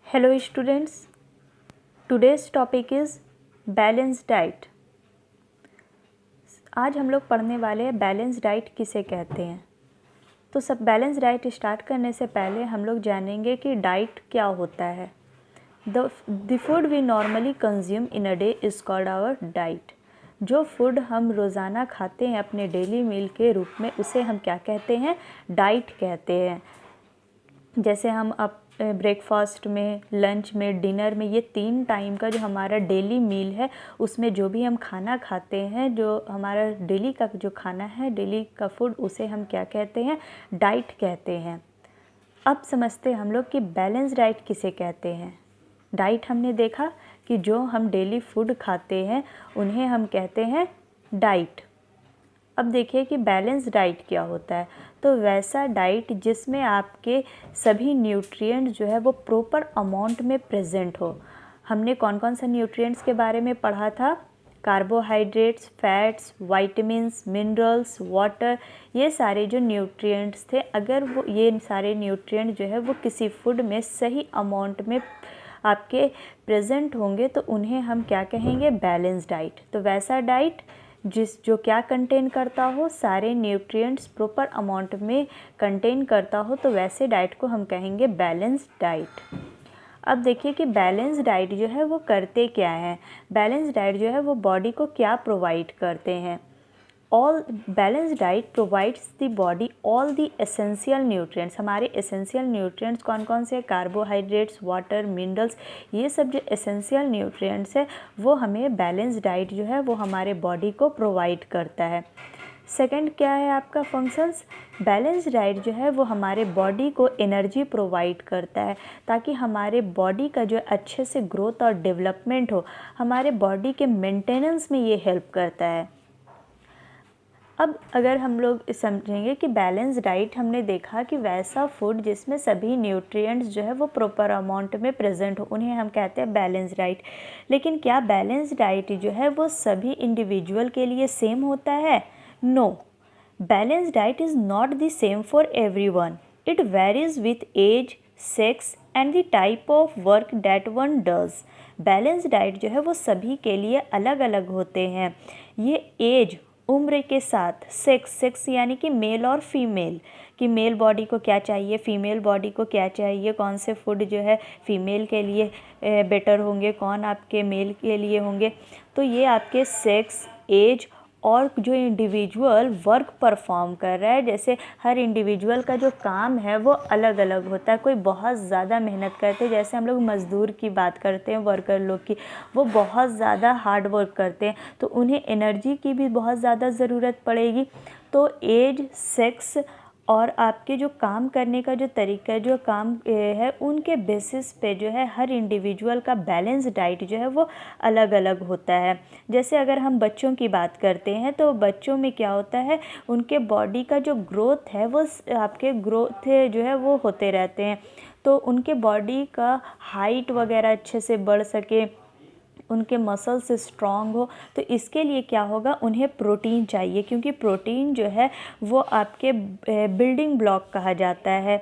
Hello students, today's topic is balance diet. आज हम लोग पढ़ने वाले हैं बैलेंस डाइट किसे कहते हैं। तो सब बैलेंस डाइट स्टार्ट करने से पहले हम लोग जानेंगे कि डाइट क्या होता है। The food we normally consume in a day is called our diet. जो फूड हम रोज़ाना खाते हैं अपने डेली मील के रूप में, उसे हम क्या कहते हैं, डाइट कहते हैं। जैसे हम अब ब्रेकफास्ट में, लंच में, डिनर में, ये 3 टाइम का जो हमारा डेली मील है, उसमें जो भी हम खाना खाते हैं, जो हमारा डेली का जो खाना है, डेली का फूड, उसे हम क्या कहते हैं, डाइट कहते हैं। अब समझते हैं हम लोग कि बैलेंस डाइट किसे कहते हैं। डाइट हमने देखा कि जो हम डेली फूड खाते हैं उन्हें हम कहते हैं डाइट। अब देखिए कि बैलेंस डाइट क्या होता है। तो वैसा डाइट जिसमें आपके सभी न्यूट्रिएंट्स जो है वो प्रॉपर अमाउंट में प्रेजेंट हो। हमने कौन कौन सा न्यूट्रिएंट्स के बारे में पढ़ा था? Carbohydrates, fats, vitamins, minerals, water, ये सारे जो न्यूट्रिएंट्स थे, अगर वो ये सारे न्यूट्रिएंट जो है वो किसी फूड में सही अमाउंट में आपके प्रेजेंट होंगे तो उन्हें हम क्या कहेंगे, बैलेंस डाइट। तो वैसा डाइट जो क्या कंटेन करता हो, सारे न्यूट्रिएंट्स प्रॉपर अमाउंट में कंटेन करता हो, तो वैसे डाइट को हम कहेंगे बैलेंस डाइट। अब देखिए कि बैलेंस डाइट जो है वो करते क्या है। बैलेंस डाइट जो है वो बॉडी को क्या प्रोवाइड करते हैं। All balance diet provides the body all the essential nutrients. हमारे एसेंशियल न्यूट्रिएंट्स कौन कौन से हैं? कार्बोहाइड्रेट्स, वाटर, मिनरल्स, ये सब जो एसेंशियल न्यूट्रिएंट्स है वो हमें बैलेंस डाइट जो है वो हमारे बॉडी को प्रोवाइड करता है। सेकंड क्या है आपका फंक्शंस? बैलेंस डाइट जो है वो हमारे बॉडी को एनर्जी प्रोवाइड करता है ताकि हमारे बॉडी का जो अच्छे से ग्रोथ और डेवलपमेंट हो, हमारे बॉडी के मेंटेनेंस में ये हेल्प करता है। अब अगर हम लोग समझेंगे कि बैलेंस डाइट, हमने देखा कि वैसा फूड जिसमें सभी न्यूट्रिएंट्स जो है वो प्रॉपर अमाउंट में प्रेजेंट हो, उन्हें हम कहते हैं बैलेंस डाइट। लेकिन क्या बैलेंस डाइट जो है वो सभी इंडिविजुअल के लिए सेम होता है? No, balance diet is not the same for everyone. It varies with age, sex and the type of work that one does. Balance diet जो है वो सभी के लिए अलग अलग होते हैं। ये एज, उम्र के साथ, सेक्स यानी कि मेल और फीमेल, कि मेल बॉडी को क्या चाहिए, फीमेल बॉडी को क्या चाहिए, कौन से फूड जो है फीमेल के लिए बेटर होंगे, कौन आपके मेल के लिए होंगे। तो ये आपके सेक्स, एज और जो इंडिविजुअल वर्क परफॉर्म कर रहा है, जैसे हर इंडिविजुअल का जो काम है वो अलग अलग होता है। कोई बहुत ज़्यादा मेहनत करते हैं, जैसे हम लोग मज़दूर की बात करते हैं, वर्कर लोग की, वो बहुत ज़्यादा हार्ड वर्क करते हैं तो उन्हें एनर्जी की भी बहुत ज़्यादा ज़रूरत पड़ेगी। तो एज, सेक्स और आपके जो काम करने का जो तरीका है, जो काम है, उनके बेसिस पे जो है हर इंडिविजुअल का बैलेंस डाइट जो है वो अलग अलग होता है। जैसे अगर हम बच्चों की बात करते हैं तो बच्चों में क्या होता है, उनके बॉडी का जो ग्रोथ है वो आपके ग्रोथ जो है वो होते रहते हैं, तो उनके बॉडी का हाइट वगैरह अच्छे से बढ़ सके, उनके मसल्स स्ट्रॉन्ग हो, तो इसके लिए क्या होगा, उन्हें प्रोटीन चाहिए, क्योंकि प्रोटीन जो है वो आपके बिल्डिंग ब्लॉक कहा जाता है।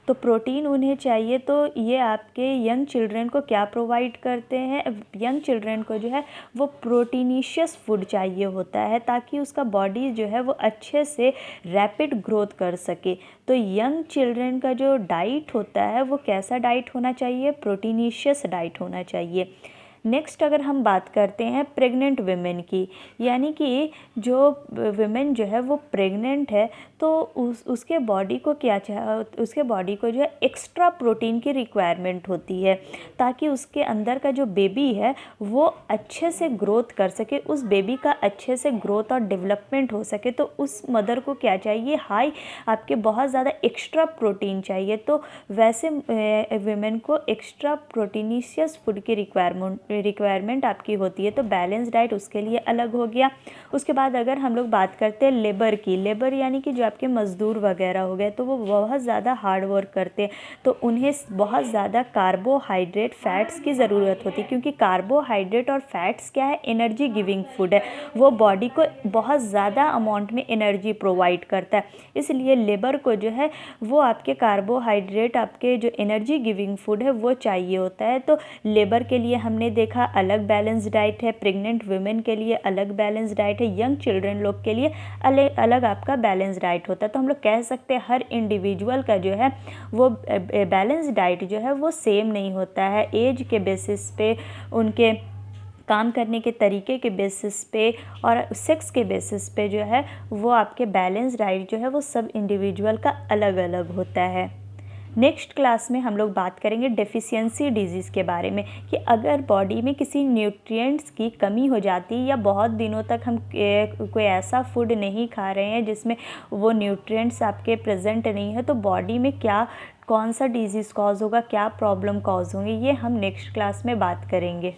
तो प्रोटीन उन्हें चाहिए। तो ये आपके यंग चिल्ड्रन को क्या प्रोवाइड करते हैं, यंग चिल्ड्रन को जो है वो प्रोटीनिशियस फूड चाहिए होता है ताकि उसका बॉडी जो है वो अच्छे से रैपिड ग्रोथ कर सके। तो यंग चिल्ड्रन का जो डाइट होता है वो कैसा डाइट होना चाहिए, प्रोटीनिशियस डाइट होना चाहिए। नेक्स्ट अगर हम बात करते हैं प्रेग्नेंट वुमेन की, यानी कि जो वुमेन जो है वो प्रेग्नेंट है तो उसके बॉडी को उसके बॉडी को जो है एक्स्ट्रा प्रोटीन की रिक्वायरमेंट होती है ताकि उसके अंदर का जो बेबी है वो अच्छे से ग्रोथ कर सके, उस बेबी का अच्छे से ग्रोथ और डेवलपमेंट हो सके। तो उस मदर को क्या चाहिए, हाई आपके बहुत ज़्यादा एक्स्ट्रा प्रोटीन चाहिए। तो वैसे वुमेन को एक्स्ट्रा प्रोटीनिशियस फूड की रिक्वायरमेंट आपकी होती है, तो बैलेंस डाइट उसके लिए अलग हो गया। उसके बाद अगर हम लोग बात करते हैं लेबर की, लेबर यानी कि जो आपके मज़दूर वगैरह हो गए, तो वो बहुत ज़्यादा हार्ड वर्क करते हैं, तो उन्हें बहुत ज़्यादा कार्बोहाइड्रेट फैट्स की ज़रूरत होती है, क्योंकि कार्बोहाइड्रेट और फैट्स क्या है, एनर्जी गिविंग फूड है, वो बॉडी को बहुत ज़्यादा अमाउंट में एनर्जी प्रोवाइड करता है। इसलिए लेबर को जो है वो आपके कार्बोहाइड्रेट, आपके जो एनर्जी गिविंग फूड है वो चाहिए होता है। तो लेबर के लिए हमने देखा अलग बैलेंस डाइट है, प्रेग्नेंट वुमेन के लिए अलग बैलेंस डाइट है, यंग चिल्ड्रन लोग के लिए अलग अलग आपका बैलेंस डाइट होता है। तो हम लोग कह सकते हैं हर इंडिविजुअल का जो है वो बैलेंस डाइट जो है वो सेम नहीं होता है। एज के बेसिस पे, उनके काम करने के तरीके के बेसिस पे और सेक्स के बेसिस पे जो है वो आपके बैलेंस डाइट जो है वो सब इंडिविजुअल का अलग अलग होता है। नेक्स्ट क्लास में हम लोग बात करेंगे डेफिशिएंसी डिजीज़ के बारे में, कि अगर बॉडी में किसी न्यूट्रिएंट्स की कमी हो जाती है या बहुत दिनों तक हम कोई ऐसा फूड नहीं खा रहे हैं जिसमें वो न्यूट्रिएंट्स आपके प्रेजेंट नहीं है, तो बॉडी में क्या, कौन सा डिजीज़ कॉज होगा, क्या प्रॉब्लम कॉज होंगी, ये हम नेक्स्ट क्लास में बात करेंगे।